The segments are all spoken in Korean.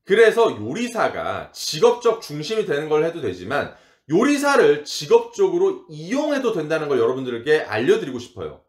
그래서 요리사가 직업적 중심이 되는 걸 해도 되지만 요리사를 직업적으로 이용해도 된다는 걸 여러분들에게 알려드리고 싶어요.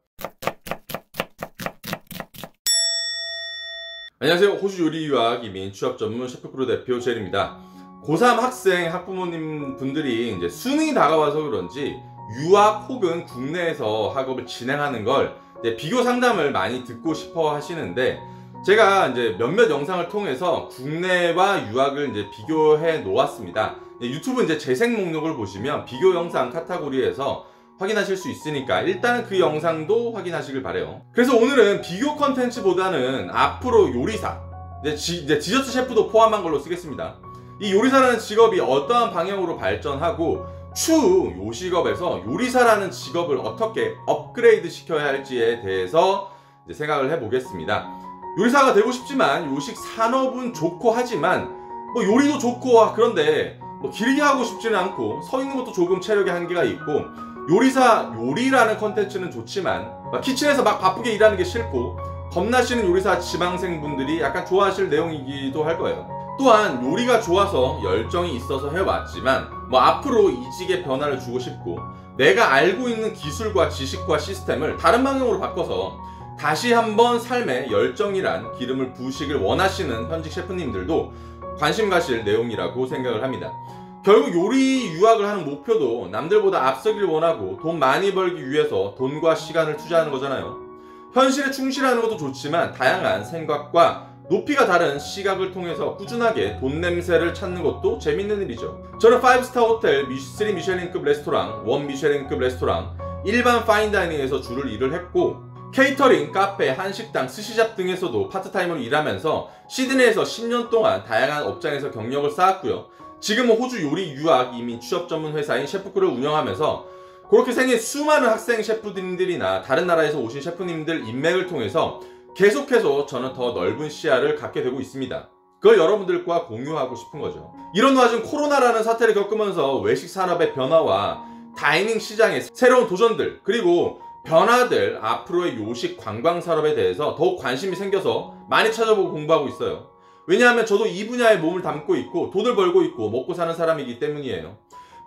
안녕하세요. 호주 요리 유학 이민 취업 전문 셰프크루 대표 제리입니다. 고3 학생 학부모님 분들이 이제 수능이 다가와서 그런지 유학 혹은 국내에서 학업을 진행하는 걸 이제 비교 상담을 많이 듣고 싶어 하시는데, 제가 이제 몇몇 영상을 통해서 국내와 유학을 이제 비교해 놓았습니다. 유튜브 이제 재생 목록을 보시면 비교 영상 카테고리에서 확인하실 수 있으니까 일단 그 영상도 확인하시길 바래요. 그래서 오늘은 비교 컨텐츠보다는 앞으로 요리사, 이제 디저트 셰프도 포함한 걸로 쓰겠습니다. 이 요리사라는 직업이 어떠한 방향으로 발전하고 추후 요식업에서 요리사라는 직업을 어떻게 업그레이드 시켜야 할지에 대해서 이제 생각을 해보겠습니다. 요리사가 되고 싶지만 요식 산업은 좋고 하지만 뭐 요리도 좋고 그런데 뭐 길게 하고 싶지는 않고 서 있는 것도 조금 체력의 한계가 있고, 요리라는 컨텐츠는 좋지만 키친에서 막 바쁘게 일하는 게 싫고 겁나시는 요리사 지망생분들이 약간 좋아하실 내용이기도 할 거예요. 또한 요리가 좋아서 열정이 있어서 해왔지만 앞으로 이직의 변화를 주고 싶고 내가 알고 있는 기술과 지식과 시스템을 다른 방향으로 바꿔서 다시 한번 삶에 열정이란 기름을 부으시길 원하시는 현직 셰프님들도 관심 가실 내용이라고 생각을 합니다. 결국 요리 유학을 하는 목표도 남들보다 앞서길 원하고 돈 많이 벌기 위해서 돈과 시간을 투자하는 거잖아요. 현실에 충실하는 것도 좋지만 다양한 생각과 높이가 다른 시각을 통해서 꾸준하게 돈 냄새를 찾는 것도 재밌는 일이죠. 저는 5스타 호텔, 3 미쉐린급 레스토랑, 1 미쉐린급 레스토랑, 일반 파인다이닝에서 주를 일을 했고 케이터링, 카페, 한식당, 스시잡 등에서도 파트타임으로 일하면서 시드니에서 10년 동안 다양한 업장에서 경력을 쌓았고요. 지금은 호주 요리 유학 이민 취업 전문 회사인 셰프크루를 운영하면서 그렇게 생긴 수많은 학생 셰프님들이나 다른 나라에서 오신 셰프님들 인맥을 통해서 계속해서 저는 더 넓은 시야를 갖게 되고 있습니다. 그걸 여러분들과 공유하고 싶은 거죠. 이런 와중 코로나라는 사태를 겪으면서 외식 산업의 변화와 다이닝 시장의 새로운 도전들, 그리고 변화될 앞으로의 요식 관광 산업에 대해서 더욱 관심이 생겨서 많이 찾아보고 공부하고 있어요. 왜냐하면 저도 이 분야에 몸을 담고 있고 돈을 벌고 있고 먹고 사는 사람이기 때문이에요.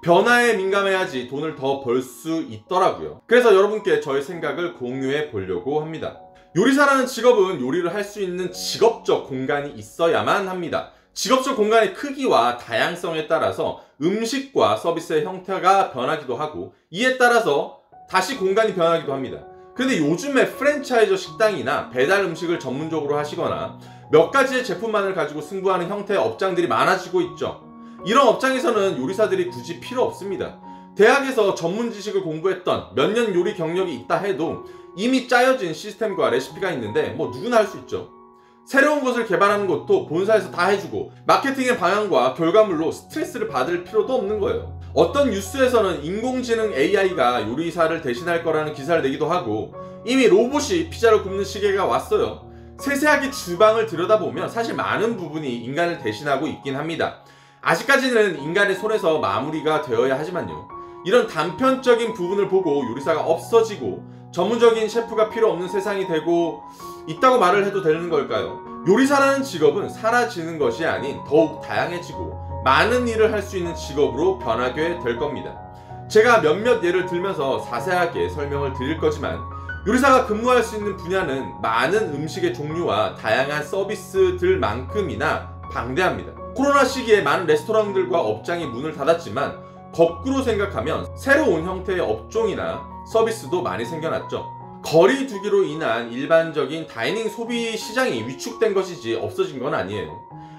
변화에 민감해야지 돈을 더 벌 수 있더라고요. 그래서 여러분께 저의 생각을 공유해 보려고 합니다. 요리사라는 직업은 요리를 할 수 있는 직업적 공간이 있어야만 합니다. 직업적 공간의 크기와 다양성에 따라서 음식과 서비스의 형태가 변하기도 하고 이에 따라서 다시 공간이 변하기도 합니다. 그런데 요즘에 프랜차이저 식당이나 배달 음식을 전문적으로 하시거나 몇 가지의 제품만을 가지고 승부하는 형태의 업장들이 많아지고 있죠. 이런 업장에서는 요리사들이 굳이 필요 없습니다. 대학에서 전문 지식을 공부했던 몇 년 요리 경력이 있다 해도 이미 짜여진 시스템과 레시피가 있는데 누구나 할 수 있죠. 새로운 것을 개발하는 것도 본사에서 다 해주고 마케팅의 방향과 결과물로 스트레스를 받을 필요도 없는 거예요. 어떤 뉴스에서는 인공지능 AI가 요리사를 대신할 거라는 기사를 내기도 하고 이미 로봇이 피자를 굽는 시기가 왔어요. 세세하게 주방을 들여다보면 사실 많은 부분이 인간을 대신하고 있긴 합니다. 아직까지는 인간의 손에서 마무리가 되어야 하지만요. 이런 단편적인 부분을 보고 요리사가 없어지고 전문적인 셰프가 필요 없는 세상이 되고 있다고 말을 해도 되는 걸까요? 요리사라는 직업은 사라지는 것이 아닌 더욱 다양해지고 많은 일을 할 수 있는 직업으로 변하게 될 겁니다. 제가 몇몇 예를 들면서 자세하게 설명을 드릴 거지만 요리사가 근무할 수 있는 분야는 많은 음식의 종류와 다양한 서비스들만큼이나 방대합니다. 코로나 시기에 많은 레스토랑들과 업장이 문을 닫았지만 거꾸로 생각하면 새로운 형태의 업종이나 서비스도 많이 생겨났죠. 거리 두기로 인한 일반적인 다이닝 소비 시장이 위축된 것이지 없어진 건 아니에요.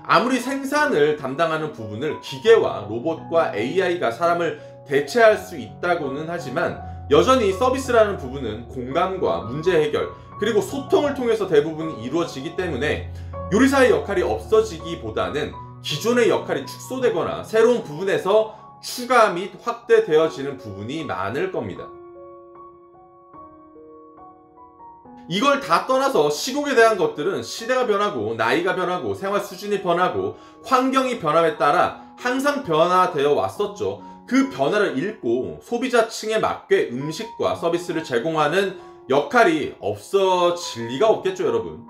아무리 생산을 담당하는 부분을 기계와 로봇과 AI가 사람을 대체할 수 있다고는 하지만 여전히 서비스라는 부분은 공감과 문제 해결 그리고 소통을 통해서 대부분 이루어지기 때문에 요리사의 역할이 없어지기보다는 기존의 역할이 축소되거나 새로운 부분에서 추가 및 확대되어지는 부분이 많을 겁니다. 이걸 다 떠나서 시국에 대한 것들은 시대가 변하고 나이가 변하고 생활 수준이 변하고 환경이 변함에 따라 항상 변화되어 왔었죠. 그 변화를 읽고 소비자층에 맞게 음식과 서비스를 제공하는 역할이 없어질 리가 없겠죠, 여러분.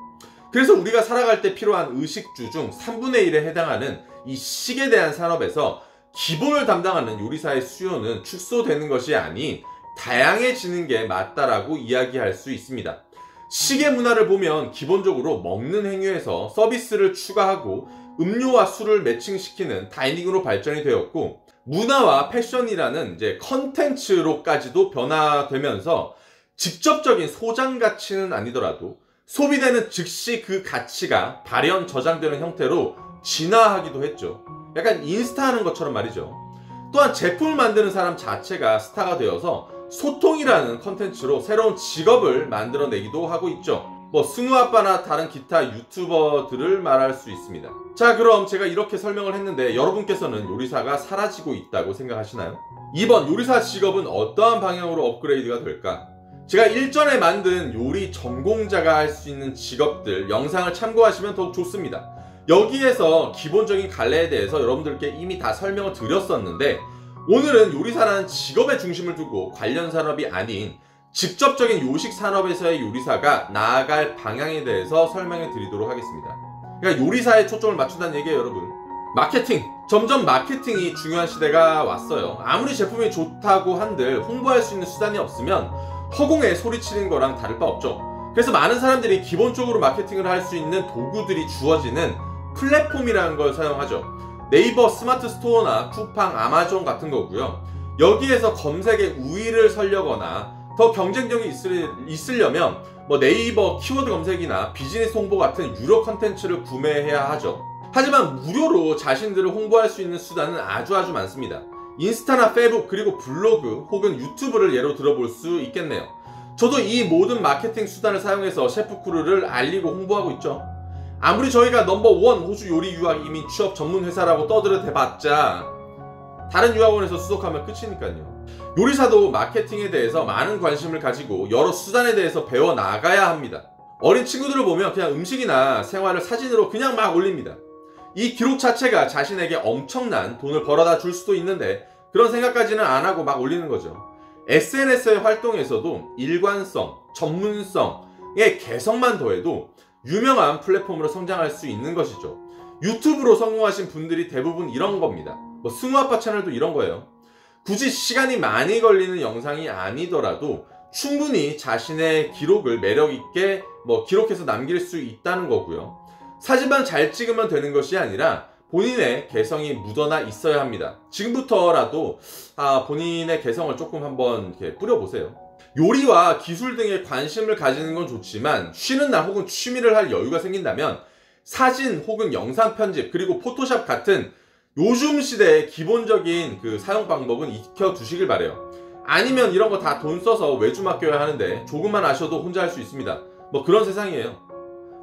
그래서 우리가 살아갈 때 필요한 의식주 중 3분의 1에 해당하는 이 식에 대한 산업에서 기본을 담당하는 요리사의 수요는 축소되는 것이 아닌 다양해지는 게 맞다라고 이야기할 수 있습니다. 식의 문화를 보면 기본적으로 먹는 행위에서 서비스를 추가하고 음료와 술을 매칭시키는 다이닝으로 발전이 되었고, 문화와 패션이라는 이제 컨텐츠로까지도 변화되면서 직접적인 소장 가치는 아니더라도 소비되는 즉시 그 가치가 발현, 저장되는 형태로 진화하기도 했죠. 약간 인스타 하는 것처럼 말이죠. 또한 제품을 만드는 사람 자체가 스타가 되어서 소통이라는 컨텐츠로 새로운 직업을 만들어내기도 하고 있죠. 승우아빠나 다른 기타 유튜버들을 말할 수 있습니다. 자, 그럼 제가 이렇게 설명을 했는데 여러분께서는 요리사가 사라지고 있다고 생각하시나요? 2번, 요리사 직업은 어떠한 방향으로 업그레이드가 될까? 제가 일전에 만든 요리 전공자가 할 수 있는 직업들 영상을 참고하시면 더욱 좋습니다. 여기에서 기본적인 갈래에 대해서 여러분들께 이미 다 설명을 드렸었는데, 오늘은 요리사라는 직업에 중심을 두고 관련 산업이 아닌 직접적인 요식 산업에서의 요리사가 나아갈 방향에 대해서 설명해 드리도록 하겠습니다. 그러니까 요리사에 초점을 맞춘다는 얘기예요, 여러분. 마케팅. 점점 마케팅이 중요한 시대가 왔어요. 아무리 제품이 좋다고 한들 홍보할 수 있는 수단이 없으면 허공에 소리치는 거랑 다를 바 없죠. 그래서 많은 사람들이 기본적으로 마케팅을 할 수 있는 도구들이 주어지는 플랫폼이라는 걸 사용하죠. 네이버 스마트 스토어나 쿠팡, 아마존 같은 거고요. 여기에서 검색에 우위를 서려거나 더 경쟁력이 있으려면 네이버 키워드 검색이나 비즈니스 홍보 같은 유료 컨텐츠를 구매해야 하죠. 하지만 무료로 자신들을 홍보할 수 있는 수단은 아주 많습니다. 인스타나 페이북, 그리고 블로그 혹은 유튜브를 예로 들어볼 수 있겠네요. 저도 이 모든 마케팅 수단을 사용해서 셰프크루를 알리고 홍보하고 있죠. 아무리 저희가 넘버원 호주 요리 유학 이민 취업 전문 회사라고 떠들어대봤자 다른 유학원에서 수속하면 끝이니까요. 요리사도 마케팅에 대해서 많은 관심을 가지고 여러 수단에 대해서 배워나가야 합니다. 어린 친구들을 보면 그냥 음식이나 생활을 사진으로 그냥 막 올립니다. 이 기록 자체가 자신에게 엄청난 돈을 벌어다 줄 수도 있는데 그런 생각까지는 안 하고 막 올리는 거죠. SNS의 활동에서도 일관성, 전문성의 개성만 더해도 유명한 플랫폼으로 성장할 수 있는 것이죠. 유튜브로 성공하신 분들이 대부분 이런 겁니다. 승우아빠 채널도 이런 거예요. 굳이 시간이 많이 걸리는 영상이 아니더라도 충분히 자신의 기록을 매력있게 기록해서 남길 수 있다는 거고요. 사진만 잘 찍으면 되는 것이 아니라 본인의 개성이 묻어나 있어야 합니다. 지금부터라도 본인의 개성을 조금 한번 이렇게 뿌려보세요. 요리와 기술 등에 관심을 가지는 건 좋지만 쉬는 날 혹은 취미를 할 여유가 생긴다면 사진 혹은 영상 편집, 그리고 포토샵 같은 요즘 시대의 기본적인 그 사용 방법은 익혀두시길 바래요. 아니면 이런 거 다 돈 써서 외주 맡겨야 하는데 조금만 아셔도 혼자 할 수 있습니다. 그런 세상이에요.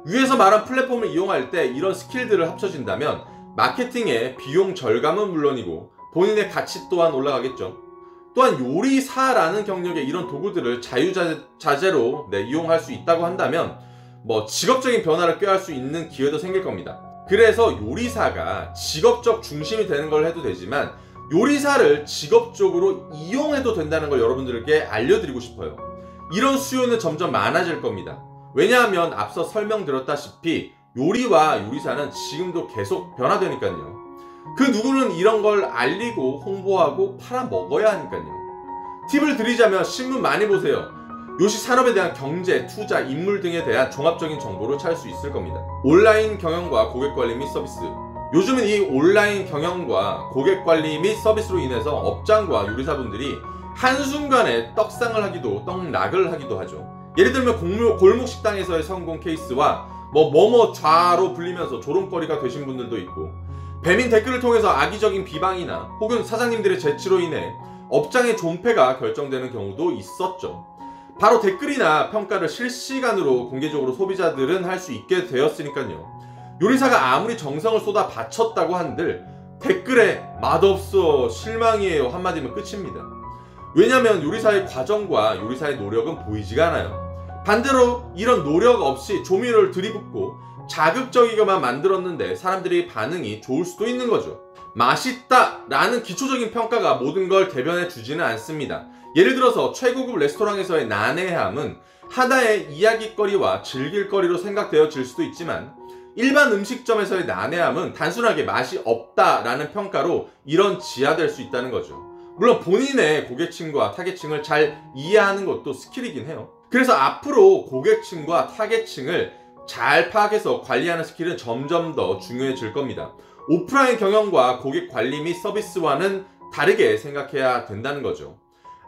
위에서 말한 플랫폼을 이용할 때 이런 스킬들을 합쳐진다면 마케팅의 비용 절감은 물론이고 본인의 가치 또한 올라가겠죠. 또한 요리사라는 경력에 이런 도구들을 자유자재로 이용할 수 있다고 한다면 직업적인 변화를 꾀할 수 있는 기회도 생길 겁니다. 그래서 요리사가 직업적 중심이 되는 걸 해도 되지만 요리사를 직업적으로 이용해도 된다는 걸 여러분들께 알려드리고 싶어요. 이런 수요는 점점 많아질 겁니다. 왜냐하면 앞서 설명드렸다시피 요리와 요리사는 지금도 계속 변화되니까요. 그 누구는 이런 걸 알리고 홍보하고 팔아먹어야 하니까요. 팁을 드리자면 신문 많이 보세요. 요식 산업에 대한 경제, 투자, 인물 등에 대한 종합적인 정보를 찾을 수 있을 겁니다. 온라인 경영과 고객관리 및 서비스. 요즘은 이 온라인 경영과 고객관리 및 서비스로 인해서 업장과 요리사분들이 한순간에 떡상을 하기도 떡락을 하기도 하죠. 예를 들면 골목 식당에서의 성공 케이스와 좌로 불리면서 조롱거리가 되신 분들도 있고, 배민 댓글을 통해서 악의적인 비방이나 혹은 사장님들의 재치로 인해 업장의 존폐가 결정되는 경우도 있었죠. 바로 댓글이나 평가를 실시간으로 공개적으로 소비자들은 할 수 있게 되었으니까요. 요리사가 아무리 정성을 쏟아 바쳤다고 한들 댓글에 맛없어, 실망이에요 한마디면 끝입니다. 왜냐하면 요리사의 과정과 요리사의 노력은 보이지가 않아요. 반대로 이런 노력 없이 조미료를 들이붓고 자극적이게만 만들었는데 사람들이 반응이 좋을 수도 있는 거죠. 맛있다 라는 기초적인 평가가 모든 걸 대변해 주지는 않습니다. 예를 들어서 최고급 레스토랑에서의 난해함은 하나의 이야깃거리와 즐길거리로 생각되어질 수도 있지만 일반 음식점에서의 난해함은 단순하게 맛이 없다라는 평가로 이런 지하될 수 있다는 거죠. 물론 본인의 고객층과 타겟층을 잘 이해하는 것도 스킬이긴 해요. 그래서 앞으로 고객층과 타겟층을 잘 파악해서 관리하는 스킬은 점점 더 중요해질 겁니다. 오프라인 경영과 고객 관리 및 서비스와는 다르게 생각해야 된다는 거죠.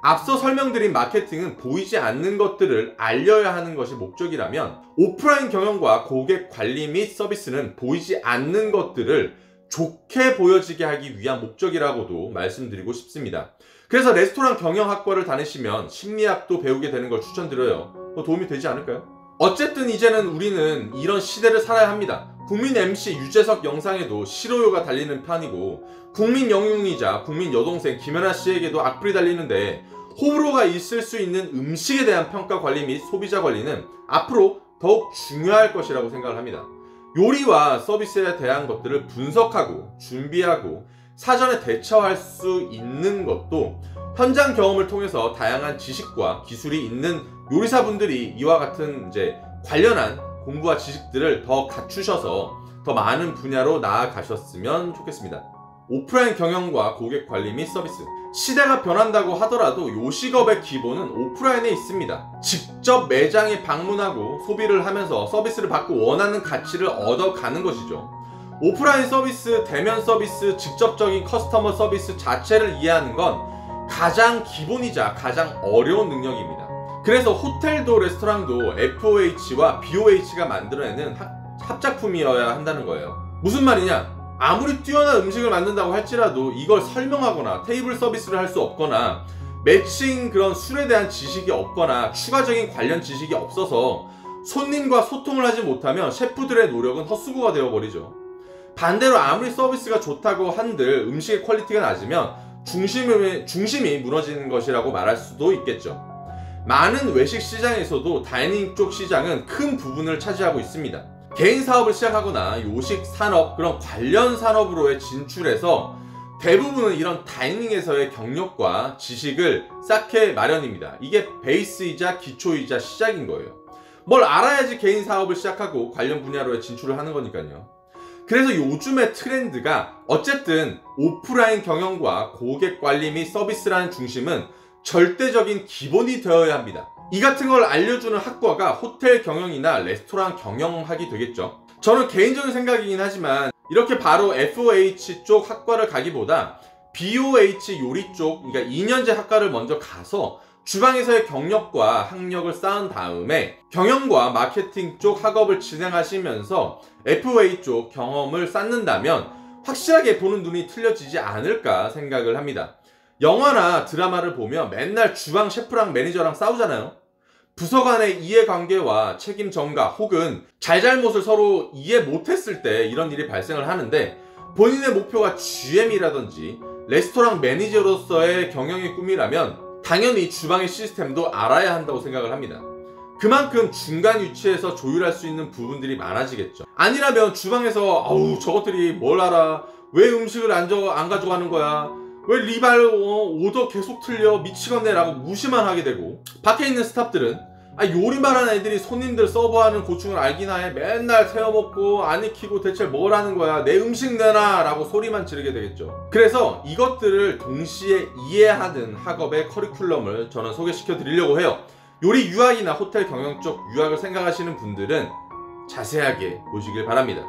앞서 설명드린 마케팅은 보이지 않는 것들을 알려야 하는 것이 목적이라면 오프라인 경영과 고객 관리 및 서비스는 보이지 않는 것들을 좋게 보여지게 하기 위한 목적이라고도 말씀드리고 싶습니다. 그래서 레스토랑 경영학과를 다니시면 심리학도 배우게 되는 걸 추천드려요. 도움이 되지 않을까요? 어쨌든 이제는 우리는 이런 시대를 살아야 합니다. 국민 MC 유재석 영상에도 실효요가 달리는 편이고 국민 영웅이자 국민 여동생 김연아 씨에게도 악플이 달리는데 호불호가 있을 수 있는 음식에 대한 평가 관리 및 소비자 관리는 앞으로 더욱 중요할 것이라고 생각을 합니다. 요리와 서비스에 대한 것들을 분석하고 준비하고 사전에 대처할 수 있는 것도 현장 경험을 통해서 다양한 지식과 기술이 있는 요리사분들이 이와 같은 관련한 공부와 지식들을 더 갖추셔서 더 많은 분야로 나아가셨으면 좋겠습니다. 오프라인 경영과 고객 관리 및 서비스. 시대가 변한다고 하더라도 요식업의 기본은 오프라인에 있습니다. 직접 매장에 방문하고 소비를 하면서 서비스를 받고 원하는 가치를 얻어가는 것이죠. 오프라인 서비스, 대면 서비스, 직접적인 커스터머 서비스 자체를 이해하는 건 가장 기본이자 가장 어려운 능력입니다. 그래서 호텔도 레스토랑도 FOH와 BOH가 만들어내는 합작품이어야 한다는 거예요. 무슨 말이냐? 아무리 뛰어난 음식을 만든다고 할지라도 이걸 설명하거나 테이블 서비스를 할 수 없거나 매칭 그런 술에 대한 지식이 없거나 추가적인 관련 지식이 없어서 손님과 소통을 하지 못하면 셰프들의 노력은 헛수고가 되어버리죠. 반대로 아무리 서비스가 좋다고 한들 음식의 퀄리티가 낮으면 중심이 무너지는 것이라고 말할 수도 있겠죠. 많은 외식 시장에서도 다이닝 쪽 시장은 큰 부분을 차지하고 있습니다. 개인 사업을 시작하거나 요식 산업 그런 관련 산업으로의 진출해서 대부분은 이런 다이닝에서의 경력과 지식을 쌓게 마련입니다. 이게 베이스이자 기초이자 시작인 거예요. 뭘 알아야지 개인 사업을 시작하고 관련 분야로의 진출을 하는 거니까요. 그래서 요즘의 트렌드가 어쨌든 오프라인 경영과 고객 관리 및 서비스라는 중심은 절대적인 기본이 되어야 합니다. 이 같은 걸 알려주는 학과가 호텔 경영이나 레스토랑 경영학이 되겠죠. 저는 개인적인 생각이긴 하지만 이렇게 바로 FOH 쪽 학과를 가기보다 BOH 요리 쪽, 그러니까 2년제 학과를 먼저 가서 주방에서의 경력과 학력을 쌓은 다음에 경영과 마케팅 쪽 학업을 진행하시면서 FOH 쪽 경험을 쌓는다면 확실하게 보는 눈이 틀려지지 않을까 생각을 합니다. 영화나 드라마를 보면 맨날 주방 셰프랑 매니저랑 싸우잖아요. 부서 간의 이해관계와 책임 전가 혹은 잘잘못을 서로 이해 못했을 때 이런 일이 발생을 하는데 본인의 목표가 GM이라든지 레스토랑 매니저로서의 경영의 꿈이라면 당연히 주방의 시스템도 알아야 한다고 생각을 합니다. 그만큼 중간 위치에서 조율할 수 있는 부분들이 많아지겠죠. 아니라면 주방에서 아우 저것들이 뭘 알아, 왜 음식을 안 가져가는 거야, 왜 리발 오더 계속 틀려 미치겠네 라고 무시만 하게 되고, 밖에 있는 스탑들은 요리만 하는 애들이 손님들 서버하는 고충을 알기나 해 맨날 태워먹고 안 익히고 대체 뭘 하는 거야, 내 음식 내놔 라고 소리만 지르게 되겠죠. 그래서 이것들을 동시에 이해하는 학업의 커리큘럼을 저는 소개시켜 드리려고 해요. 요리 유학이나 호텔 경영 쪽 유학을 생각하시는 분들은 자세하게 보시길 바랍니다.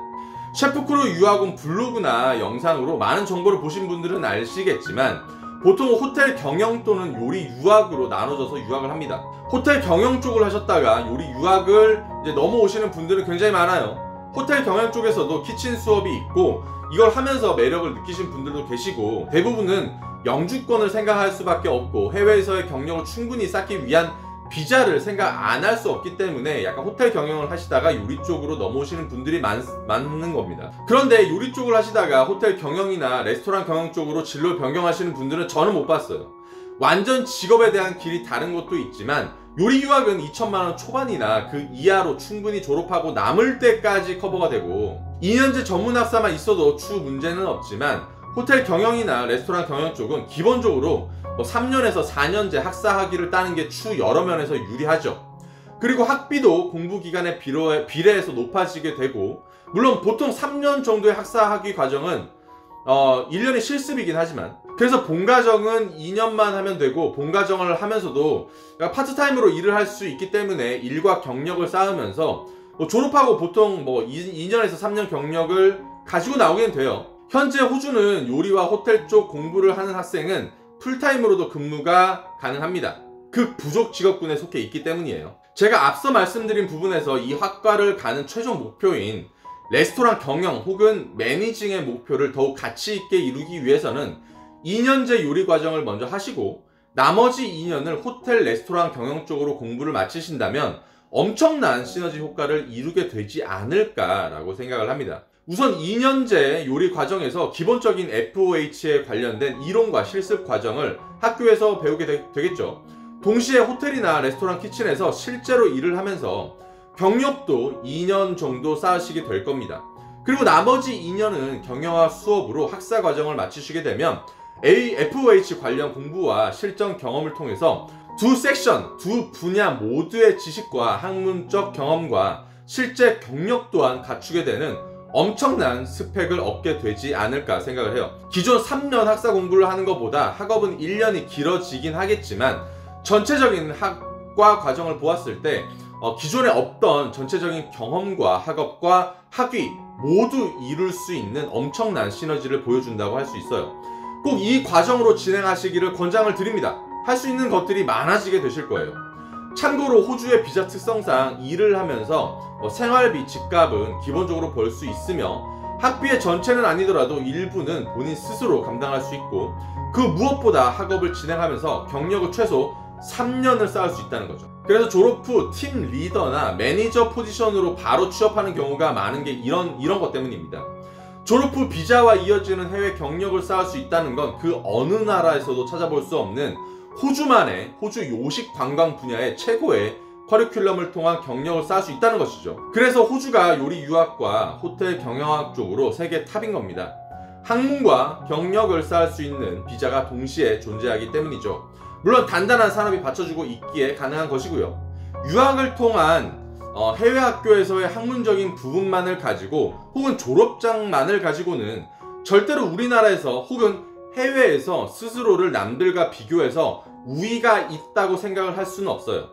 셰프크루 유학원 블로그나 영상으로 많은 정보를 보신 분들은 아시겠지만 보통 호텔 경영 또는 요리 유학으로 나눠져서 유학을 합니다. 호텔 경영 쪽을 하셨다가 요리 유학을 넘어오시는 분들은 굉장히 많아요. 호텔 경영 쪽에서도 키친 수업이 있고 이걸 하면서 매력을 느끼신 분들도 계시고, 대부분은 영주권을 생각할 수밖에 없고 해외에서의 경력을 충분히 쌓기 위한 비자를 생각 안 할 수 없기 때문에 약간 호텔 경영을 하시다가 요리 쪽으로 넘어오시는 분들이 많은 겁니다. 그런데 요리 쪽을 하시다가 호텔 경영이나 레스토랑 경영 쪽으로 진로 변경하시는 분들은 저는 못 봤어요. 완전 직업에 대한 길이 다른 것도 있지만 요리 유학은 2천만원 초반이나 그 이하로 충분히 졸업하고 남을 때까지 커버가 되고 2년제 전문 학사만 있어도 추 문제는 없지만 호텔 경영이나 레스토랑 경영 쪽은 기본적으로 3년에서 4년제 학사 학위를 따는 게 추 여러 면에서 유리하죠. 그리고 학비도 공부 기간에 비례해서 높아지게 되고, 물론 보통 3년 정도의 학사 학위 과정은 1년이 실습이긴 하지만, 그래서 본과정은 2년만 하면 되고, 본과정을 하면서도 파트타임으로 일을 할 수 있기 때문에 일과 경력을 쌓으면서 졸업하고 보통 2년에서 3년 경력을 가지고 나오긴 돼요. 현재 호주는 요리와 호텔 쪽 공부를 하는 학생은 풀타임으로도 근무가 가능합니다. 극부족 직업군에 속해 있기 때문이에요. 제가 앞서 말씀드린 부분에서 이 학과를 가는 최종 목표인 레스토랑 경영 혹은 매니징의 목표를 더욱 가치 있게 이루기 위해서는 2년제 요리 과정을 먼저 하시고, 나머지 2년을 호텔 레스토랑 경영 쪽으로 공부를 마치신다면 엄청난 시너지 효과를 이루게 되지 않을까라고 생각을 합니다. 우선 2년제 요리 과정에서 기본적인 FOH에 관련된 이론과 실습 과정을 학교에서 배우게 되겠죠. 동시에 호텔이나 레스토랑 키친에서 실제로 일을 하면서 경력도 2년 정도 쌓으시게 될 겁니다. 그리고 나머지 2년은 경영학 수업으로 학사 과정을 마치시게 되면 FOH 관련 공부와 실전 경험을 통해서 두 섹션, 두 분야 모두의 지식과 학문적 경험과 실제 경력 또한 갖추게 되는 엄청난 스펙을 얻게 되지 않을까 생각을 해요. 기존 3년 학사 공부를 하는 것보다 학업은 1년이 길어지긴 하겠지만, 전체적인 학과 과정을 보았을 때 기존에 없던 전체적인 경험과 학업과 학위 모두 이룰 수 있는 엄청난 시너지를 보여준다고 할 수 있어요. 꼭 이 과정으로 진행하시기를 권장을 드립니다. 할 수 있는 것들이 많아지게 되실 거예요. 참고로 호주의 비자 특성상 일을 하면서 생활비, 집값은 기본적으로 벌 수 있으며, 학비의 전체는 아니더라도 일부는 본인 스스로 감당할 수 있고, 그 무엇보다 학업을 진행하면서 경력을 최소 3년을 쌓을 수 있다는 거죠. 그래서 졸업 후 팀 리더나 매니저 포지션으로 바로 취업하는 경우가 많은 게 이런 것 때문입니다. 졸업 후 비자와 이어지는 해외 경력을 쌓을 수 있다는 건 그 어느 나라에서도 찾아볼 수 없는 호주만의 호주 요식 관광 분야의 최고의 커리큘럼을 통한 경력을 쌓을 수 있다는 것이죠. 그래서 호주가 요리 유학과 호텔 경영학 쪽으로 세계 탑인 겁니다. 학문과 경력을 쌓을 수 있는 비자가 동시에 존재하기 때문이죠. 물론 단단한 산업이 받쳐주고 있기에 가능한 것이고요. 유학을 통한 해외 학교에서의 학문적인 부분만을 가지고 혹은 졸업장만을 가지고는 절대로 우리나라에서 혹은 해외에서 스스로를 남들과 비교해서 우위가 있다고 생각을 할 수는 없어요.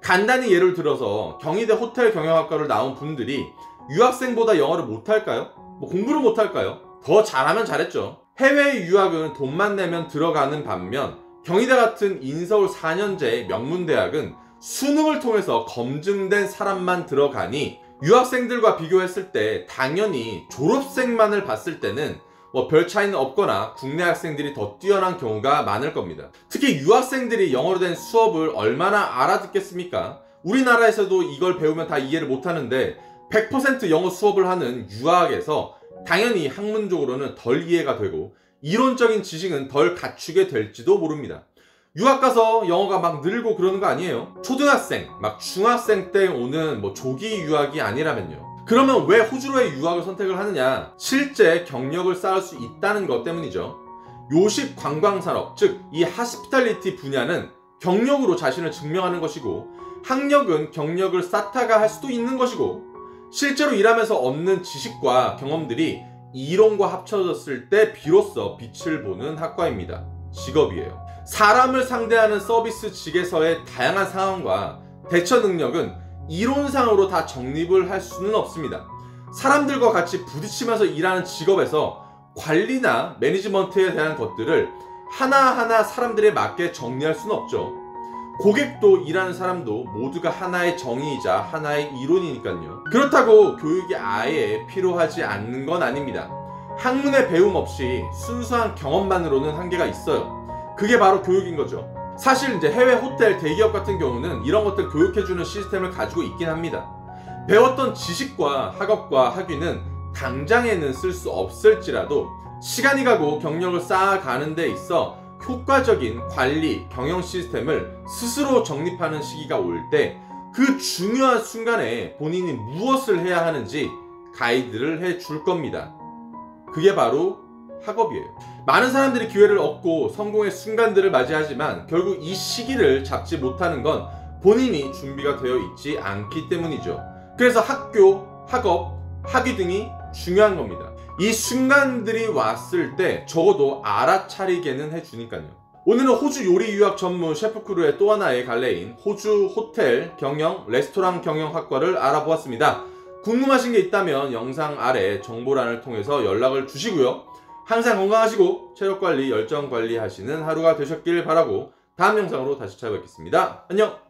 간단히 예를 들어서 경희대 호텔 경영학과를 나온 분들이 유학생보다 영어를 못할까요? 공부를 못할까요? 더 잘하면 잘했죠. 해외 유학은 돈만 내면 들어가는 반면, 경희대 같은 인서울 4년제 명문대학은 수능을 통해서 검증된 사람만 들어가니 유학생들과 비교했을 때 당연히 졸업생만을 봤을 때는 별 차이는 없거나 국내 학생들이 더 뛰어난 경우가 많을 겁니다. 특히 유학생들이 영어로 된 수업을 얼마나 알아듣겠습니까? 우리나라에서도 이걸 배우면 다 이해를 못하는데 100% 영어 수업을 하는 유학에서 당연히 학문적으로는 덜 이해가 되고 이론적인 지식은 덜 갖추게 될지도 모릅니다. 유학 가서 영어가 막 늘고 그러는 거 아니에요. 초등학생, 중학생 때 오는 조기 유학이 아니라면요. 그러면 왜 호주로의 유학을 선택을 하느냐? 실제 경력을 쌓을 수 있다는 것 때문이죠. 요식 관광산업, 즉 이 하스피탈리티 분야는 경력으로 자신을 증명하는 것이고, 학력은 경력을 쌓다가 할 수도 있는 것이고, 실제로 일하면서 얻는 지식과 경험들이 이론과 합쳐졌을 때 비로소 빛을 보는 학과입니다. 직업이에요. 사람을 상대하는 서비스직에서의 다양한 상황과 대처 능력은 이론상으로 다 정립을 할 수는 없습니다. 사람들과 같이 부딪히면서 일하는 직업에서 관리나 매니지먼트에 대한 것들을 하나하나 사람들에 맞게 정리할 수는 없죠. 고객도 일하는 사람도 모두가 하나의 정의이자 하나의 이론이니까요. 그렇다고 교육이 아예 필요하지 않는 건 아닙니다. 학문의 배움 없이 순수한 경험만으로는 한계가 있어요. 그게 바로 교육인 거죠. 사실 이제 해외 호텔 대기업 같은 경우는 이런 것들 교육해주는 시스템을 가지고 있긴 합니다. 배웠던 지식과 학업과 학위는 당장에는 쓸 수 없을지라도 시간이 가고 경력을 쌓아가는 데 있어 효과적인 관리, 경영 시스템을 스스로 정립하는 시기가 올 때 그 중요한 순간에 본인이 무엇을 해야 하는지 가이드를 해줄 겁니다. 그게 바로 학업이에요. 많은 사람들이 기회를 얻고 성공의 순간들을 맞이하지만 결국 이 시기를 잡지 못하는 건 본인이 준비가 되어 있지 않기 때문이죠. 그래서 학교, 학업, 학위 등이 중요한 겁니다. 이 순간들이 왔을 때 적어도 알아차리게는 해주니까요. 오늘은 호주 요리 유학 전문 셰프크루의 또 하나의 갈래인 호주 호텔 경영, 레스토랑 경영 학과를 알아보았습니다. 궁금하신 게 있다면 영상 아래 정보란을 통해서 연락을 주시고요. 항상 건강하시고 체력관리, 열정관리 하시는 하루가 되셨길 바라고 다음 영상으로 다시 찾아뵙겠습니다. 안녕!